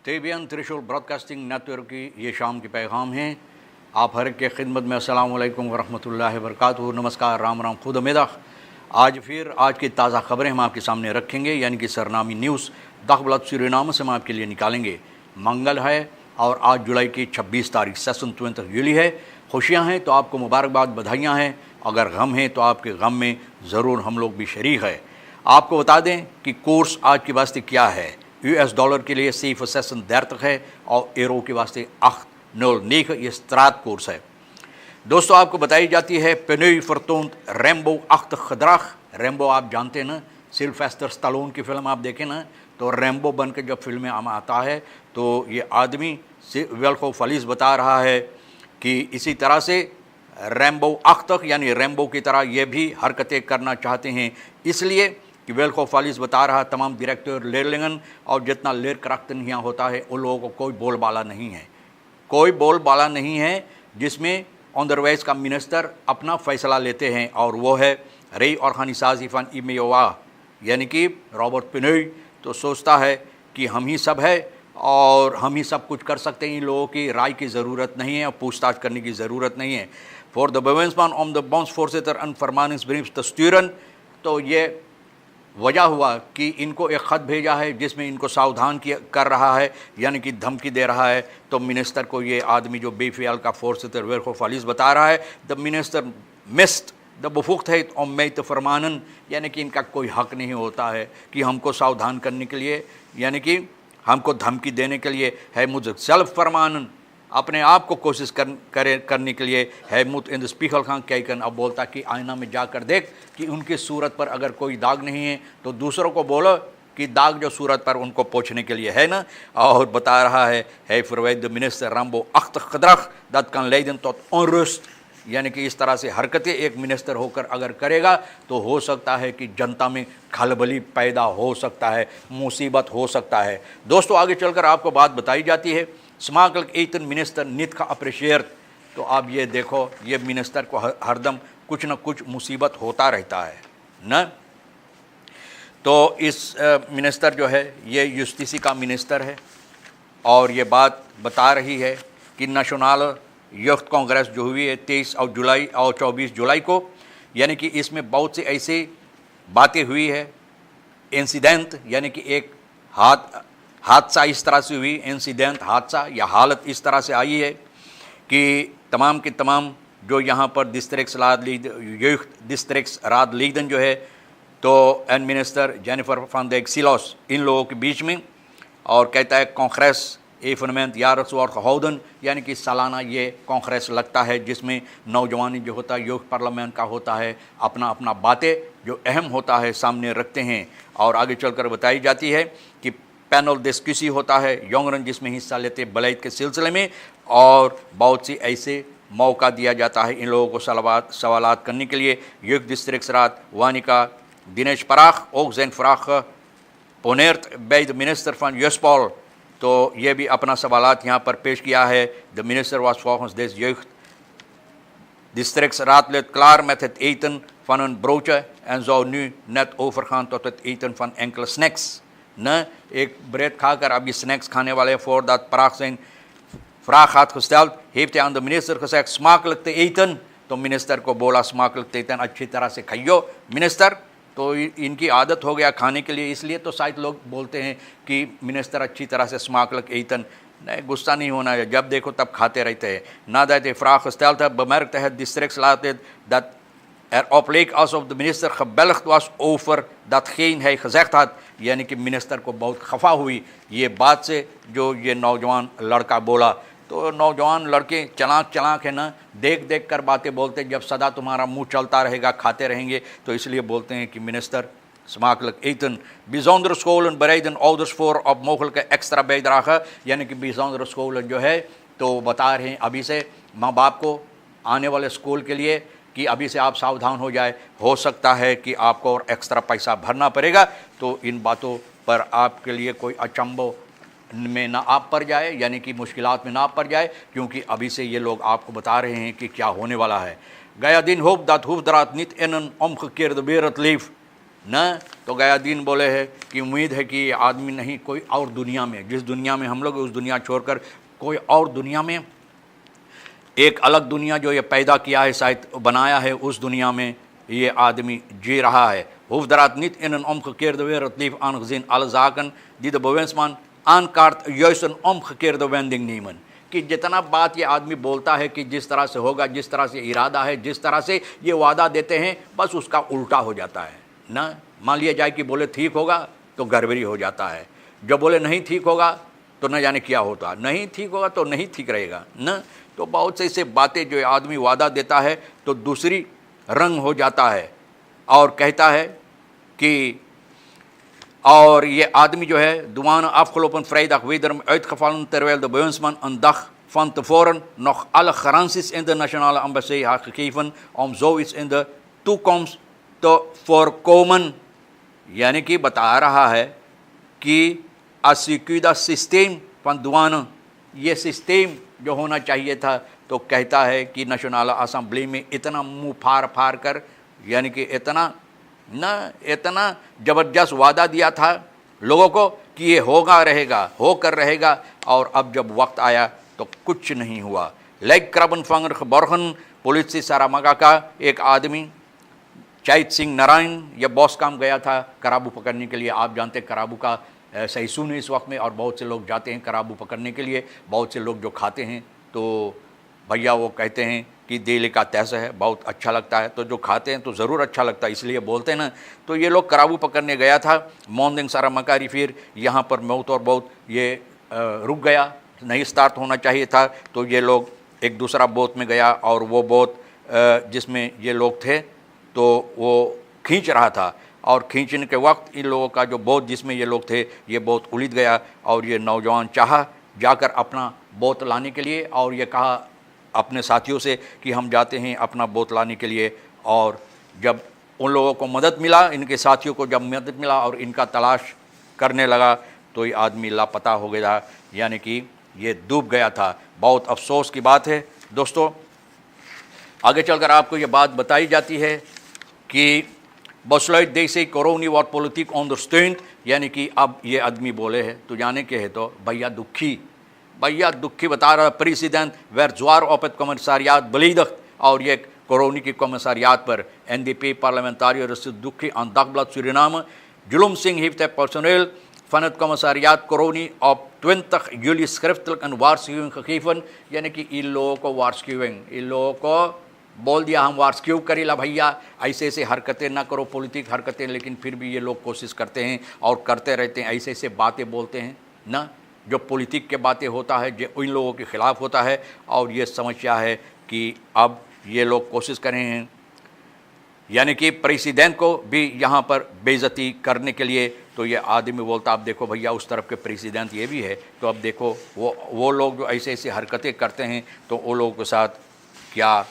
तेबियन त्रिशूल broadcasting network की ये शाम के पैगाम हैं। आप हर के खिदमत में अस्सलाम वालेकुम वरहमतुल्लाहि वबरकातुहू। नमस्कार, राम राम, खुद उम्मीद। आज की ताज़ा खबरें हम आपके सामने रखेंगे, यानी कि सरनामी न्यूज़ दखबलत सूरीनाम से हम आपके लिए निकालेंगे। मंगल है और आज जुलाई की 26 तारीख सेशन 20 यूली है। खुशियाँ हैं तो आपको मुबारकबाद, बधाइयाँ हैं। अगर गम हैं तो आपके गम में ज़रूर हम लोग भी शरीक है। आपको बता दें कि कोर्स आज के वास्ते क्या है। US डॉलर के लिए सीफ सेशन 30 है और एरो के वास्ते 809 ये स्त्रात कोर्स है। दोस्तों, आपको बताई जाती है पेनुई फरतूंत रेम्बो अख्त खदराख। रेम्बो आप जानते हैं ना, सिल्वेस्टर स्टालोन की फिल्म आप देखें ना, तो रेम्बो बन के जब फिल्म में आता है तो ये आदमी वेल्को फलीस बता रहा है कि इसी तरह से रेम्बो अख्त यानी रेम्बो की तरह ये भी हरकतें करना चाहते हैं, इसलिए कि वेल्को फॉलिस बता रहा तमाम डायरेक्टर लेरलिंगन और जितना लेर करक्तन यहाँ होता है उन लोगों को कोई बोलबाला नहीं है, कोई बोलबाला नहीं है जिसमें ऑनदरवाइज का मिनिस्टर अपना फ़ैसला लेते हैं, और वो है रई और खानी साजिफान इमेवा, यानी कि रॉबर्ट पेनुई। तो सोचता है कि हम ही सब है और हम ही सब कुछ कर सकते हैं, इन लोगों की राय की ज़रूरत नहीं है और पूछताछ करने की ज़रूरत नहीं है। फॉर द बेवेंसमान ऑम द बॉन्स फोर्सेटर अनफरमानिस ब्रीफ्स तस्टूरन, तो ये वजह हुआ कि इनको एक ख़त भेजा है जिसमें इनको सावधान कर रहा है, यानी कि धमकी दे रहा है। तो मिनिस्टर को ये आदमी जो बेफियाल का फोर्सेटर वेल्को फॉलिस बता रहा है, द मिनिस्टर मिस्ड द बफुख्त है उम्मीद फरमानन, यानी कि इनका कोई हक़ नहीं होता है कि हमको सावधान करने के लिए, यानी कि हमको धमकी देने के लिए है मुझे सेल्फ फरमानन, अपने आप को कोशिश करने के लिए है मुत इन स्पीकर खां कहकर। अब बोलता कि आईना में जाकर देख कि उनकी सूरत पर अगर कोई दाग नहीं है तो दूसरों को बोलो कि दाग जो सूरत पर उनको पोंछने के लिए है ना। और बता रहा है फरवैद मिनिस्टर रम्बो अख्त खदरख दत कन लेदन तो ऑनरुस्ट, यानी कि इस तरह से हरकतें एक मिनिस्टर होकर अगर करेगा तो हो सकता है कि जनता में खलबली पैदा हो सकता है, मुसीबत हो सकता है। दोस्तों, आगे चलकर आपको बात बताई जाती है स्माकल एतन मिनिस्टर नित का अप्रिशिएट। तो आप ये देखो, ये मिनिस्टर को हरदम कुछ न कुछ मुसीबत होता रहता है न। तो इस मिनिस्टर जो है ये यूस्टिसी का मिनिस्टर है और ये बात बता रही है कि नेशनल यूथ कांग्रेस जो हुई है 23 जुलाई और 24 जुलाई को, यानी कि इसमें बहुत सी ऐसी बातें हुई है। इंसिडेंट यानी कि एक हादसा इस तरह से हुई, इंसिडेंट हादसा या हालत इस तरह से आई है कि तमाम के तमाम जो यहाँ पर डिस्ट्रिक्ट राद लीडन जो है तो एन मिनिस्टर जेनिफर फान द एक्सिलोस इन लोगों के बीच में, और कहता है कांग्रेस एफनमेंट यारस और खहौदन, यानी कि सालाना ये कांग्रेस लगता है जिसमें नौजवानी जो होता है यूथ पार्लियामेंट का होता है, अपना अपना बातें जो अहम होता है सामने रखते हैं। और आगे चलकर बताई जाती है कि पैनल डिस्कसी होता है यंगरन जिसमें हिस्सा लेते बलैत के सिलसिले में, और बहुत सी ऐसे मौका दिया जाता है इन लोगों को सवालात करने के लिए। युग डिस्ट्रिक्ट रात वानिका दिनेश पराख ओक जैन फराख पोनेर्थ बेद मिनिस्टर फॉन यूएसपॉल, तो ये भी अपना सवालात यहाँ पर पेश किया है। The minister was focus this युग डिस्ट्रिक्ट रात late क्लार met het eten van een broodje en zou nu net overgaan tot het eten van enkele snacks. न एक ब्रेड खाकर अभी स्नैक्स खाने वाले voor dat Praag zijn vraag had gesteld, heeft hij aan de minister gezegd smakelijk te eten। तो minister को बोला smakelijk te eten, अच्छी तरह से खाइयो मिनिस्टर। तो इनकी आदत हो गया खाने के लिए, इसलिए तो शायद लोग बोलते हैं कि मिनिस्टर अच्छी तरह से smakelijk eten। नहीं, गुस्सा नहीं होना है, जब देखो तब खाते रहते हैं। nadat hij vraag gesteld had bemerkte het districtslid dat op leek alsof de minister gebelgd was over datgene hij gezegd had, यानी कि मिनिस्टर को बहुत खफा हुई ये बात से जो ये नौजवान लड़का बोला। तो नौजवान लड़के चलाक है ना, देख देख कर बातें बोलते, जब सदा तुम्हारा मुंह चलता रहेगा खाते रहेंगे, तो इसलिए बोलते हैं कि minister smakelijk eten। bijzondere scholen bereiden ouders voor op mogelijke extra bijdrage, यानी कि bijzondere scholen जो है तो बता रहे हैं अभी से माँ बाप को आने वाले स्कूल के लिए कि अभी से आप सावधान हो जाए, हो सकता है कि आपको और एक्स्ट्रा पैसा भरना पड़ेगा। तो इन बातों पर आपके लिए कोई अचंभव में ना आप पड़ जाए, यानी कि मुश्किलात में ना पड़ जाए, क्योंकि अभी से ये लोग आपको बता रहे हैं कि क्या होने वाला है। गया दिन hope dat hoeft niet in een omgekeerde wereld leeft। न। तो गयादीन बोले हैं कि उम्मीद है कि ये आदमी नहीं कोई और दुनिया में, जिस दुनिया में हम लोग उस दुनिया छोड़कर कोई और दुनिया में, एक अलग दुनिया जो ये पैदा किया है, शायद बनाया है, उस दुनिया में ये आदमी जी रहा है। Hoefdraad niet in een omgekeerde wereld leeft, aangezien alle zaken die de bewindsman aankaart juist een omgekeerde wending nemen। कि जितना बात ये आदमी बोलता है कि जिस तरह से होगा, जिस तरह से इरादा है, जिस तरह से ये वादा देते हैं, बस उसका उल्टा हो जाता है ना। मान लिया जाए कि बोले ठीक होगा तो गड़बड़ी हो जाता है, जब बोले नहीं ठीक होगा तो न जाने क्या होता, नहीं ठीक होगा तो नहीं ठीक रहेगा ना। तो बहुत से ऐसे बातें जो आदमी वादा देता है तो दूसरी रंग हो जाता है और कहता है कि, और ये आदमी जो है douane afgelopen vrijdag wederom uitgevallen terwijl de bewindsman een dag van tevoren nog alle garanties in de nationale ambassade had gegeven om zoiets in de toekomst te voorkomen। यानी कि बता रहा है कि असिक्यूदा सिस्टम van douane, ये system जो होना चाहिए था, तो कहता है कि नेशनल असेंबली में इतना मुँह फाड़ कर, यानी कि इतना ज़बरदस्त वादा दिया था लोगों को कि ये होगा रहेगा, होकर रहेगा, और अब जब वक्त आया तो कुछ नहीं हुआ। लेक क्रबनफंगर खबरहन पुलिस सारामगा का एक आदमी चैत सिंह नारायण, यह बॉस काम गया था कराबू पकड़ने के लिए। आप जानते हैं कराबू का सहीसू है इस वक्त में, और बहुत से लोग जाते हैं कराबू पकड़ने के लिए। बहुत से लोग जो खाते हैं तो भैया वो कहते हैं कि दिल का तैस है, बहुत अच्छा लगता है, तो जो खाते हैं तो ज़रूर अच्छा लगता है, इसलिए बोलते हैं ना। तो ये लोग कराबू पकड़ने गया था मोहनदिंग सारा मकारी, फिर यहाँ पर मौत और बहुत ये रुक गया, नहीं स्टार्ट होना चाहिए था। तो ये लोग एक दूसरा बोट में गया, और वो बोट जिसमें ये लोग थे तो वो खींच रहा था, और खींचने के वक्त इन लोगों का जो बोट जिसमें ये लोग थे, ये बोट उलझ गया, और ये नौजवान चाहा जाकर अपना बोट लाने के लिए, और ये कहा अपने साथियों से कि हम जाते हैं अपना बोट लाने के लिए। और जब उन लोगों को मदद मिला, इनके साथियों को जब मदद मिला और इनका तलाश करने लगा, तो ये आदमी लापता हो गया, यानी कि ये डूब गया था। बहुत अफसोस की बात है दोस्तों। आगे चलकर आपको ये बात बताई जाती है कि besluit deze corona wordt politiek ondersteund, यानी कि अब ये आदमी बोले हैं तो जाने के है तो भैया दुखी बता रहा। President werd zwaar op het commissariaat beledigd, और ये कोरोना की commissariaat पर NDP parlementariër Rashid Duki aan Dagblad Suriname। Julum Singh heeft het personeel van het commissariaat Corona op 20 juli schriftelijk een waarschuwing gegeven, यानी कि इन लोगों को waarschuwing, इन लोगों को बोल दिया हम वार्स्क्यू करेला भैया, ऐसे ऐसे हरकतें ना करो, पॉलिटिक हरकतें। लेकिन फिर भी ये लोग कोशिश करते हैं और करते रहते हैं, ऐसे ऐसे बातें बोलते हैं ना, जो पॉलिटिक के बातें होता है, जो उन लोगों के ख़िलाफ़ होता है। और ये समस्या है कि अब ये लोग कोशिश कर रहे हैं, यानी कि प्रेसिडेंट को भी यहाँ पर बेइज्जती करने के लिए। तो ये आदमी बोलता, अब देखो भैया उस तरफ के प्रेसिडेंट ये भी है, तो अब देखो वो लोग जो ऐसे ऐसे हरकतें करते हैं, तो वो लोगों के साथ क्या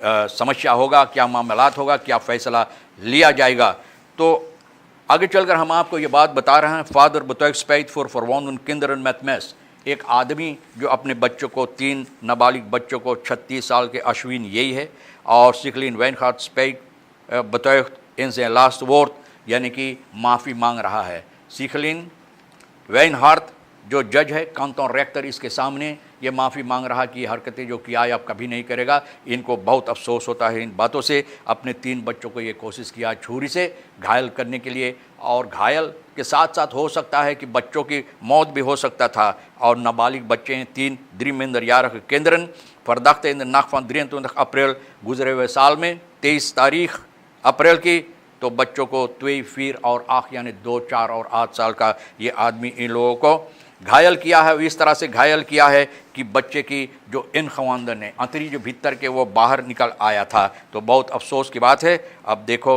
समस्या होगा, क्या मामलात होगा, क्या फ़ैसला लिया जाएगा। तो आगे चलकर हम आपको ये बात बता रहे हैं। फादर बुतौक स्पैट फॉर verwonden kinderen met mes, एक आदमी जो अपने बच्चों को, 3 नाबालिग बच्चों को, 36 साल के अश्विन यही है, और सिखलिन वैनहार्ट स्पैट बुतौक इन zijn लास्ट वोर्ड, यानी कि माफ़ी मांग रहा है। सिखलिन वैनहार्ट जो जज है कांटोन रेक्टर, इसके सामने ये माफ़ी मांग रहा कि ये हरकतें जो किया है अब कभी नहीं करेगा। इनको बहुत अफसोस होता है इन बातों से। अपने 3 बच्चों को ये कोशिश किया छुरी से घायल करने के लिए, और घायल के साथ साथ हो सकता है कि बच्चों की मौत भी हो सकता था। और नाबालिग बच्चे हैं 3 minderjarige kinderen, verdachte in de nacht van 23 april गुजरे हुए साल में 23 तारीख अप्रैल की। तो बच्चों को 2, 4 और 8 यानी 2, 4 और 8 साल का ये आदमी इन लोगों को घायल किया है। इस तरह से घायल किया है कि बच्चे की जो इन खवानदन ने अंतरी जो भीतर के वो बाहर निकल आया था। तो बहुत अफसोस की बात है। अब देखो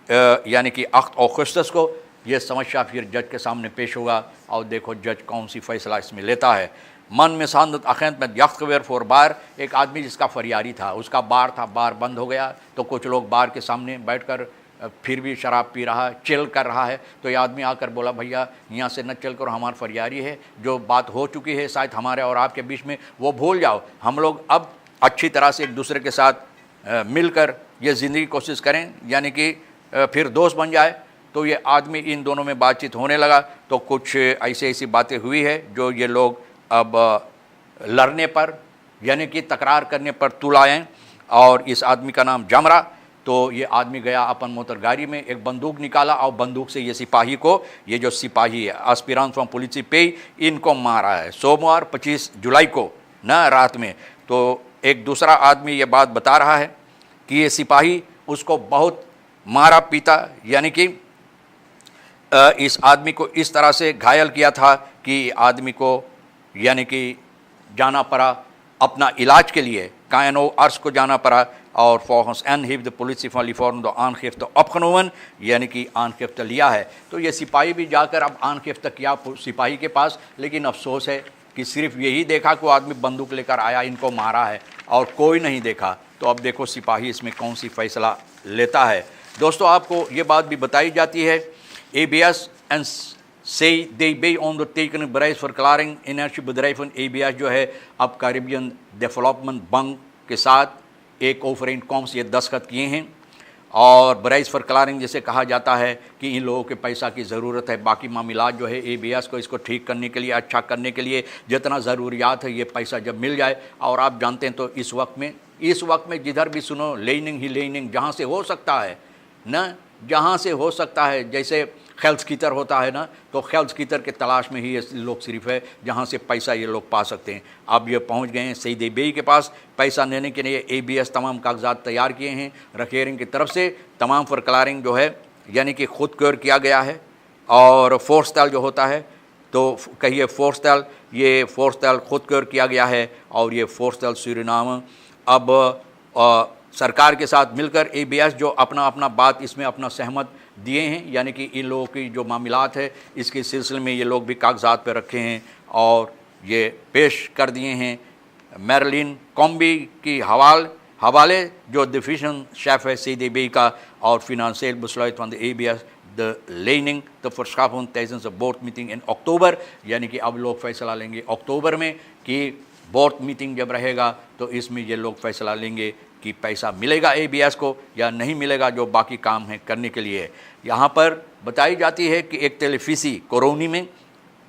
यानी कि 8 अगस्त को ये समस्या फिर जज के सामने पेश होगा, और देखो जज कौन सी फैसला इसमें लेता है। मन में सांदत अखेंत में याख्तवेर फोर बार, एक आदमी जिसका फरियारी था, उसका बार था, बार बंद हो गया, तो कुछ लोग बार के सामने बैठकर फिर भी शराब पी रहा है, चिल कर रहा है। तो ये आदमी आकर बोला, भैया यहाँ से न चल कर, हमारा फरियारी है, जो बात हो चुकी है शायद हमारे और आपके बीच में वो भूल जाओ, हम लोग अब अच्छी तरह से एक दूसरे के साथ मिलकर ये ज़िंदगी कोशिश करें, यानी कि फिर दोस्त बन जाए। तो ये आदमी, इन दोनों में बातचीत होने लगा तो कुछ ऐसी बातें हुई है जो ये लोग अब लड़ने पर यानी कि तकरार करने पर तुल आए। और इस आदमी का नाम जमरा। तो ये आदमी गया अपन मोटर गाड़ी में, एक बंदूक निकाला और बंदूक से ये सिपाही को, ये जो सिपाही है एस्पिरेंट्स फ्रॉम पुलिस पे, इनको मारा है सोमवार 25 जुलाई को ना रात में। तो एक दूसरा आदमी ये बात बता रहा है कि ये सिपाही उसको बहुत मारा पीटा, यानी कि इस आदमी को इस तरह से घायल किया था कि आदमी को यानी कि जाना पड़ा अपना इलाज के लिए, कायनो अर्स को जाना पड़ा। और फॉर्स एन हिव द पुलिस फॉर्म द आनखिफ्त अपखनोवन, यानी कि आनखिफ्त लिया है। तो ये सिपाही भी जाकर अब आनखिफ्त किया सिपाही के पास, लेकिन अफसोस है कि सिर्फ यही देखा कि वो आदमी बंदूक लेकर आया, इनको मारा है, और कोई नहीं देखा। तो अब देखो सिपाही इसमें कौन सी फैसला लेता है। दोस्तों, आपको ये बात भी बताई जाती है, ABS एंड से दे बे ऑन द टेकन बेराइज फॉर क्लारिंग इनर्शिप bedrijven। ABS जो है अब कैरिबियन डेवलपमेंट बैंक के साथ एक ओवरइनकॉम्स ये दस्तखत किए हैं। और बेराइज फॉर क्लारिंग जैसे कहा जाता है कि इन लोगों के पैसा की ज़रूरत है, बाकी मामलात जो है ABS को इसको ठीक करने के लिए, अच्छा करने के लिए जितना ज़रूरियात है, ये पैसा जब मिल जाए। और आप जानते हैं तो इस वक्त में जिधर भी सुनो लेनिंग ही लेनिंग, जहाँ से हो सकता है ना, जहाँ से हो सकता है, जैसे हेल्थ कीटर होता है ना, तो हेल्थ कीटर के तलाश में ही ये लोग सिर्फ है जहाँ से पैसा ये लोग पा सकते हैं। अब ये पहुँच गए हैं सईद बेई के पास पैसा लेने के लिए। ABS तमाम कागजात तैयार किए हैं रखेरिंग की तरफ से, तमाम फॉर क्लारिंग जो है यानी कि खुद क्योर किया गया है। और फोर्स तल जो होता है, तो कहिए फोर्स तल, ये फोर्स तल खुद क्योर किया गया है। और ये फोर्स तल सूरीनाम अब सरकार के साथ मिलकर ABS जो अपना बात इसमें अपना सहमत दिए हैं, यानी कि इन लोगों की जो मामलात है इसके सिलसिले में ये लोग भी कागजात पे रखे हैं और ये पेश कर दिए हैं मैरलिन कॉम्बी की हवाले जो डिफिशन शेफ है सईद बेई का। और financial besluit van de ABS द लेनिंग द verschaffen tijdens de board meeting in October, यानी कि अब लोग फैसला लेंगे अक्टूबर में कि बोर्ड मीटिंग जब रहेगा तो इसमें ये लोग फैसला लेंगे कि पैसा मिलेगा ABS को या नहीं मिलेगा, जो बाकी काम है करने के लिए। यहाँ पर बताई जाती है कि एक टेलीफिसी कोरोनी में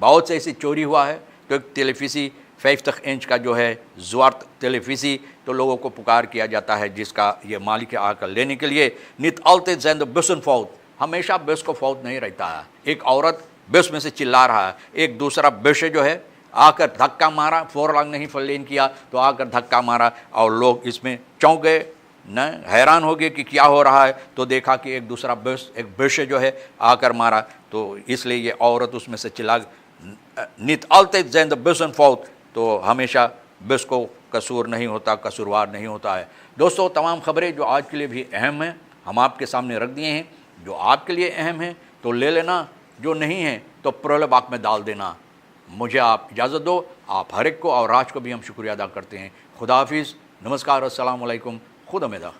बहुत से ऐसी चोरी हुआ है, तो एक टेलीफिसी 50 इंच का जो है ज़्वार्ट टेलीफिसी, तो लोगों को पुकार किया जाता है जिसका ये मालिक आकर लेने के लिए। नित आल्टेड zijn de bussen fout, हमेशा बस को फौत नहीं रहता है। एक औरत बस में से चिल्ला रहा है, एक दूसरा बस जो है आकर धक्का मारा, 4 लाख नहीं फलेन किया तो आकर धक्का मारा और लोग इसमें चौंक गए न, हैरान हो गए कि क्या हो रहा है। तो देखा कि एक दूसरा एक बस जो है आकर मारा, तो इसलिए ये औरत उसमें से चिल्ला नित आल्टेड zijn de bussen fout, तो हमेशा बस को कसूर नहीं होता, कसूरवार नहीं होता है। दोस्तों, तमाम खबरें जो आज के लिए भी अहम हैं हम आपके सामने रख दिए हैं। जो आपके लिए अहम है तो ले लेना, जो नहीं है तो प्रोलबाग में डाल देना। मुझे आप इजाज़त दो, आप हर एक को और राज को भी हम शुक्रिया अदा करते हैं। खुदा हाफिज़, नमस्कार, अस्सलाम वालेकुम, खुद उम्मीद।